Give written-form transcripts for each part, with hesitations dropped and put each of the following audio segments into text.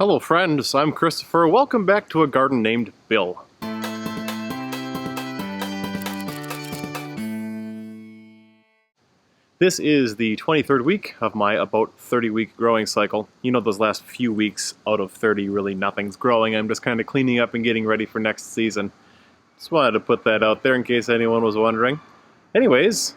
Hello friends, I'm Christopher. Welcome back to a garden named Bill. This is the 23rd week of my about 30-week growing cycle. You know, those last few weeks out of 30, really nothing's growing. I'm just kind of cleaning up and getting ready for next season. Just wanted to put that out there in case anyone was wondering. Anyways,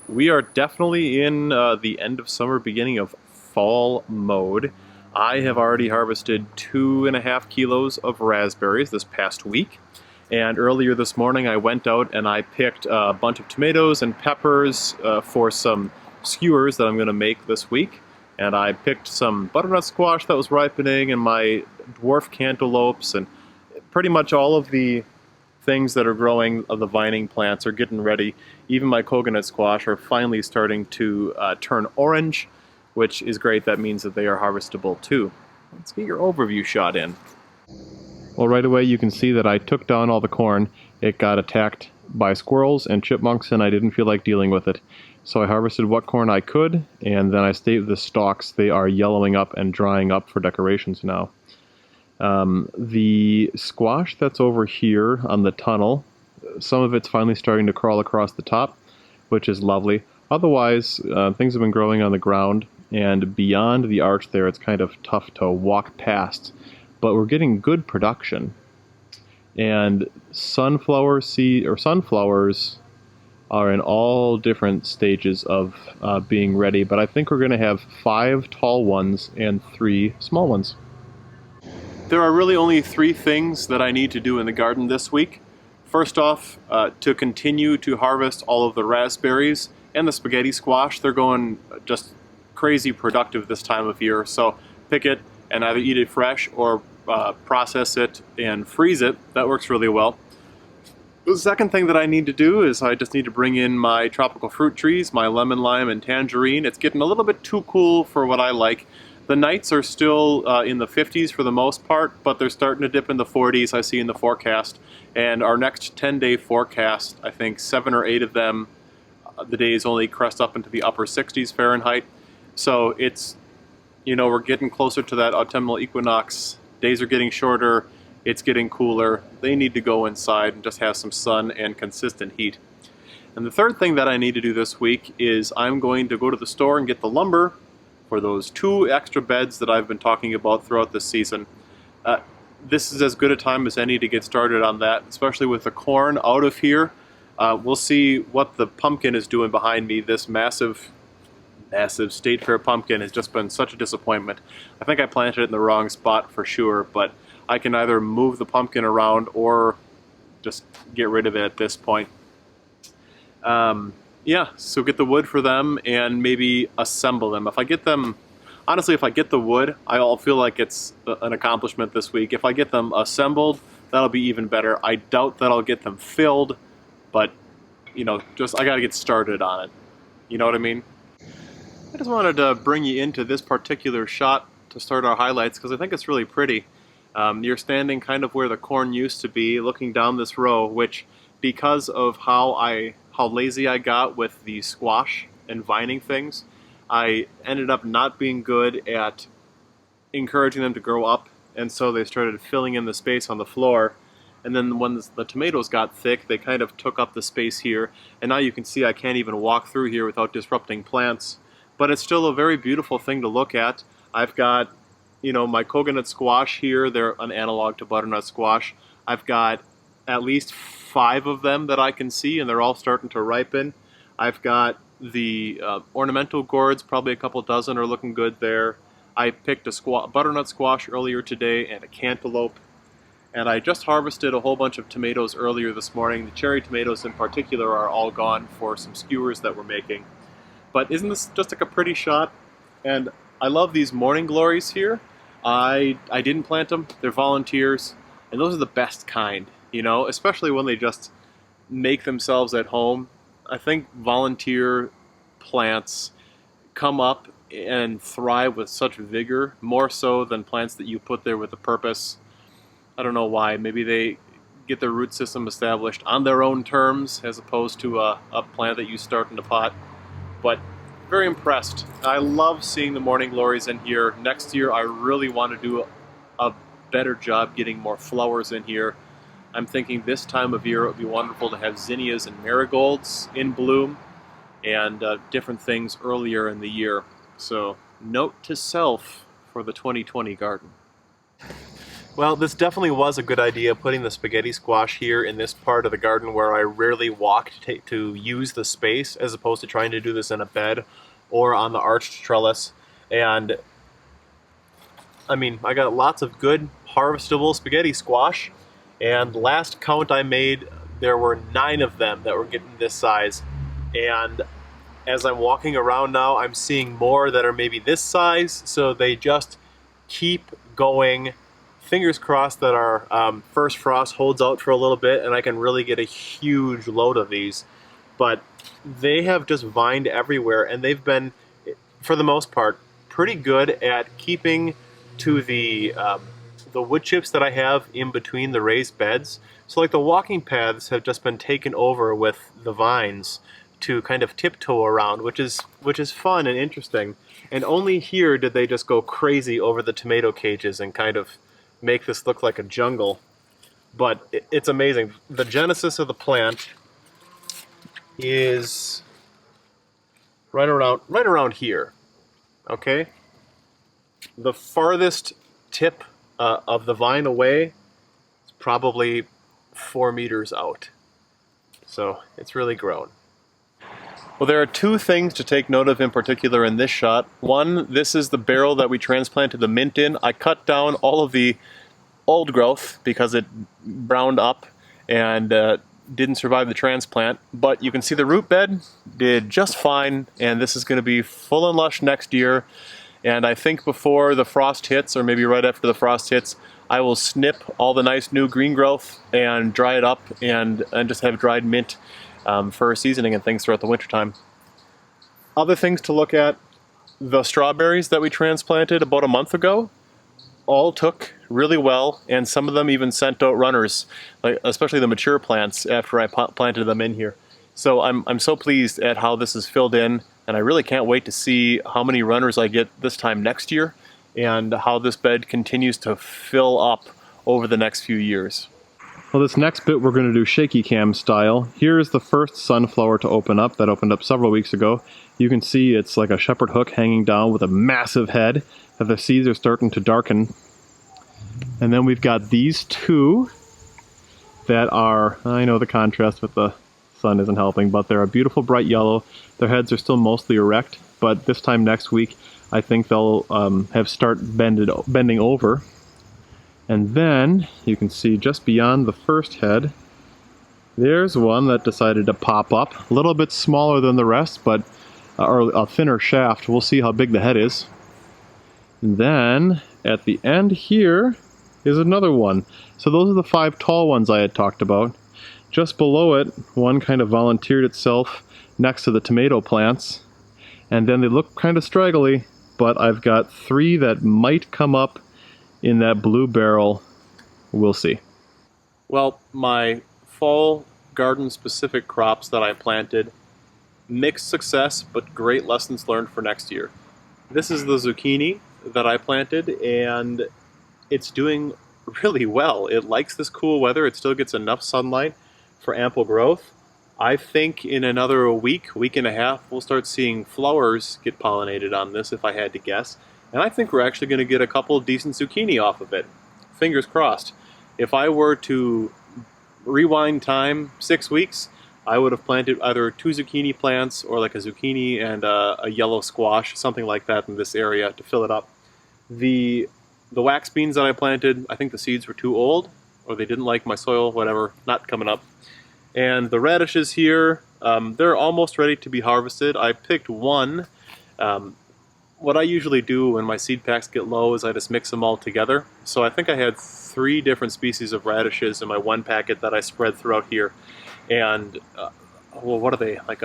we are definitely in the end of summer, beginning of fall mode. I have already harvested 2.5 kilos of raspberries this past week. And earlier this morning I went out and I picked a bunch of tomatoes and peppers for some skewers that I'm going to make this week. And I picked some butternut squash that was ripening and my dwarf cantaloupes, and pretty much all of the things that are growing of the vining plants are getting ready. Even my coconut squash are finally starting to turn orange, which is great. That means that they are harvestable too. Let's get your overview shot in. Well, right away you can see that I took down all the corn. It got attacked by squirrels and chipmunks and I didn't feel like dealing with it. So I harvested what corn I could, and then I staved the stalks. They are yellowing up and drying up for decorations now. The squash that's over here on the tunnel, some of it's finally starting to crawl across the top, which is lovely. Otherwise, things have been growing on the ground, and beyond the arch there it's kind of tough to walk past. But we're getting good production. And sunflowers are in all different stages of being ready, but I think we're going to have 5 tall ones and 3 small ones. There are really only 3 things that I need to do in the garden this week. First off, to continue to harvest all of the raspberries and the spaghetti squash. They're going just crazy productive this time of year, so pick it and either eat it fresh or process it and freeze it. That works really well. The second thing that I need to do is I just need to bring in my tropical fruit trees, my lemon, lime, and tangerine. It's getting a little bit too cool for what I like. The nights are still in the 50s for the most part, but they're starting to dip in the 40s, I see in the forecast. And our next 10-day forecast, I think 7 or 8 of them, the days only crest up into the upper 60s Fahrenheit. So it's, you know, we're getting closer to that autumnal equinox. Days are getting shorter, it's getting cooler. They need to go inside and just have some sun and consistent heat. And the third thing that I need to do this week is I'm going to go to the store and get the lumber for those 2 extra beds that I've been talking about throughout this season. This is as good a time as any to get started on that, especially with the corn out of here. We'll see what the pumpkin is doing behind me. This massive State Fair pumpkin has just been such a disappointment. I think I planted it in the wrong spot for sure, but I can either move the pumpkin around or just get rid of it at this point. Yeah, so get the wood for them and maybe assemble them. If I get them, honestly, if I get the wood, I'll feel like it's an accomplishment this week. If I get them assembled, that'll be even better. I doubt that I'll get them filled, but, you know, I gotta get started on it. You know what I mean? I just wanted to bring you into this particular shot to start our highlights because I think it's really pretty. You're standing kind of where the corn used to be, looking down this row, which, because of how lazy I got with the squash and vining things, I ended up not being good at encouraging them to grow up, and so they started filling in the space on the floor. And then when the tomatoes got thick, they kind of took up the space here, and now you can see I can't even walk through here without disrupting plants. But it's still a very beautiful thing to look at. I've got, you know, my coconut squash here. They're an analog to butternut squash. I've got at least 5 of them that I can see, and they're all starting to ripen. I've got the ornamental gourds, probably a couple dozen are looking good there. I picked a butternut squash earlier today and a cantaloupe. And I just harvested a whole bunch of tomatoes earlier this morning. The cherry tomatoes in particular are all gone for some skewers that we're making. But isn't this just like a pretty shot? And I love these morning glories here. I didn't plant them, they're volunteers, and those are the best kind, you know, especially when they just make themselves at home. I think volunteer plants come up and thrive with such vigor, more so than plants that you put there with a purpose. I don't know why. Maybe they get their root system established on their own terms as opposed to a plant that you start in a pot. But very impressed. I love seeing the morning glories in here. Next year I really want to do a better job getting more flowers in here. I'm thinking this time of year it would be wonderful to have zinnias and marigolds in bloom, and different things earlier in the year. So, note to self for the 2020 garden. Well, this definitely was a good idea, putting the spaghetti squash here in this part of the garden where I rarely walk to use the space, as opposed to trying to do this in a bed or on the arched trellis. And I mean, I got lots of good harvestable spaghetti squash, and last count I made, there were 9 of them that were getting this size. And as I'm walking around now, I'm seeing more that are maybe this size, so they just keep going. Fingers crossed that our first frost holds out for a little bit and I can really get a huge load of these. But they have just vined everywhere, and they've been, for the most part, pretty good at keeping to the wood chips that I have in between the raised beds. So like the walking paths have just been taken over with the vines to kind of tiptoe around, which is fun and interesting. And only here did they just go crazy over the tomato cages and kind of make this look like a jungle. But it's amazing. The genesis of the plant is right around here. Okay? The farthest tip of the vine away is probably 4 meters out. So it's really grown. Well, there are 2 things to take note of in particular in this shot. One, this is the barrel that we transplanted the mint in. I cut down all of the old growth because it browned up and didn't survive the transplant. But you can see the root bed did just fine, and this is going to be full and lush next year. And I think before the frost hits, or maybe right after the frost hits, I will snip all the nice new green growth and dry it up and just have dried mint for seasoning and things throughout the wintertime. Other things to look at, the strawberries that we transplanted about a month ago all took really well, and some of them even sent out runners, like especially the mature plants after I planted them in here. So I'm so pleased at how this is filled in, and I really can't wait to see how many runners I get this time next year and how this bed continues to fill up over the next few years. Well, this next bit we're going to do shaky cam style. Here's the first sunflower to open up. That opened up several weeks ago. You can see it's like a shepherd hook hanging down with a massive head, that the seeds are starting to darken. And then we've got these 2 that are, I know the contrast with the sun isn't helping, but they're a beautiful bright yellow. Their heads are still mostly erect, but this time next week I think they'll start bending over. And then you can see just beyond the first head, there's one that decided to pop up. A little bit smaller than the rest, but or a thinner shaft. We'll see how big the head is. And then at the end here is another one. So those are the 5 tall ones I had talked about. Just below it, one kind of volunteered itself next to the tomato plants. And then they look kind of straggly, but I've got 3 that might come up in that blue barrel. We'll see. Well, my fall garden specific crops that I planted, mixed success, but great lessons learned for next year. This is the zucchini that I planted, and it's doing really well. It likes this cool weather. It still gets enough sunlight for ample growth. I think in another week and a half, we'll start seeing flowers get pollinated on this, if I had to guess. And I think we're actually going to get a couple of decent zucchini off of it. Fingers crossed. If I were to rewind time 6 weeks, I would have planted either 2 zucchini plants or like a zucchini and a yellow squash, something like that in this area to fill it up. The wax beans that I planted, I think the seeds were too old, or they didn't like my soil, whatever, not coming up. And the radishes here, they're almost ready to be harvested. I picked one. What I usually do when my seed packs get low is I just mix them all together. So I think I had 3 different species of radishes in my one packet that I spread throughout here. And, well, what are they? Like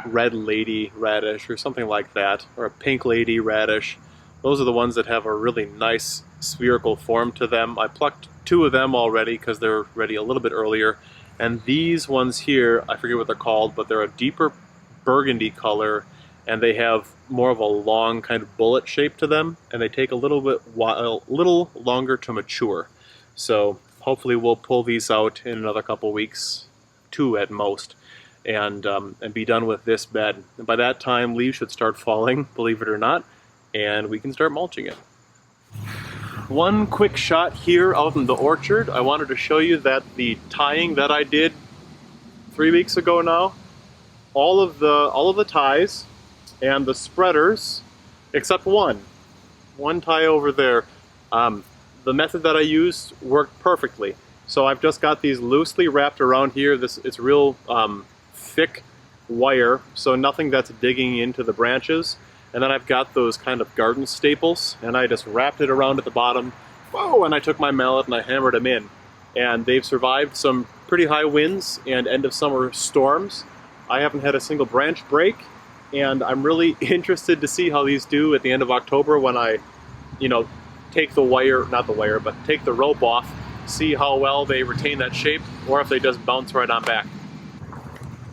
red lady radish or something like that, or a pink lady radish. Those are the ones that have a really nice spherical form to them. I plucked 2 of them already because they're ready a little bit earlier. And these ones here, I forget what they're called, but they're a deeper burgundy color and they have more of a long kind of bullet shape to them, and they take a little longer to mature. So hopefully we'll pull these out in another couple weeks, 2 at most, and be done with this bed. And by that time, leaves should start falling, believe it or not, and we can start mulching it. One quick shot here out in the orchard. I wanted to show you that the tying that I did 3 weeks ago now, all of the ties and the spreaders, except one tie over there, the method that I used worked perfectly. So I've just got these loosely wrapped around here. It's real thick wire, so nothing that's digging into the branches. And then I've got those kind of garden staples, and I just wrapped it around at the bottom. Whoa! And I took my mallet and I hammered them in. And they've survived some pretty high winds and end of summer storms. I haven't had a single branch break, and I'm really interested to see how these do at the end of October when I, take the wire, not the wire, but take the rope off, see how well they retain that shape, or if they just bounce right on back.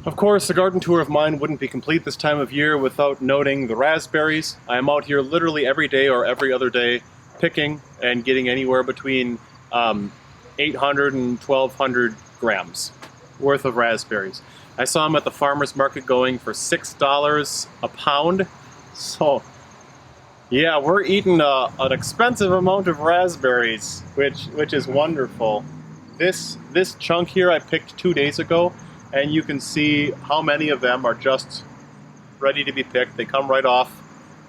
Of course, a garden tour of mine wouldn't be complete this time of year without noting the raspberries. I am out here literally every day or every other day picking and getting anywhere between 800 and 1,200 grams worth of raspberries. I saw them at the farmer's market going for $6 a pound. So, yeah, we're eating an expensive amount of raspberries, which is wonderful. This chunk here I picked 2 days ago, and you can see how many of them are just ready to be picked. They come right off,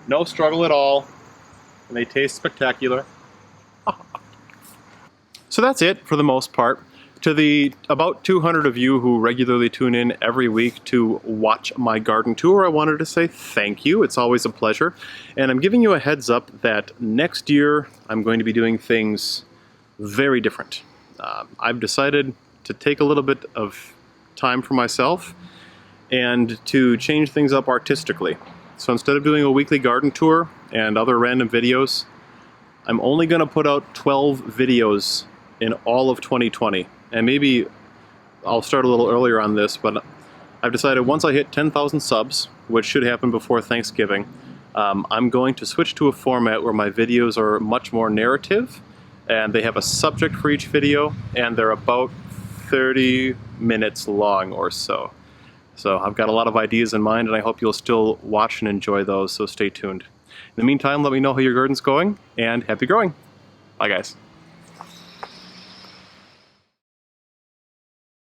no struggle at all, and they taste spectacular. So that's it for the most part. To the about 200 of you who regularly tune in every week to watch my garden tour, I wanted to say thank you. It's always a pleasure. And I'm giving you a heads up that next year I'm going to be doing things very different. I've decided to take a little bit of time for myself and to change things up artistically. So instead of doing a weekly garden tour and other random videos, I'm only going to put out 12 videos in all of 2020. And maybe I'll start a little earlier on this, but I've decided once I hit 10,000 subs, which should happen before Thanksgiving, I'm going to switch to a format where my videos are much more narrative, and they have a subject for each video, and they're about 30 minutes long or so. So I've got a lot of ideas in mind, and I hope you'll still watch and enjoy those, so stay tuned. In the meantime, let me know how your garden's going, and happy growing. Bye, guys.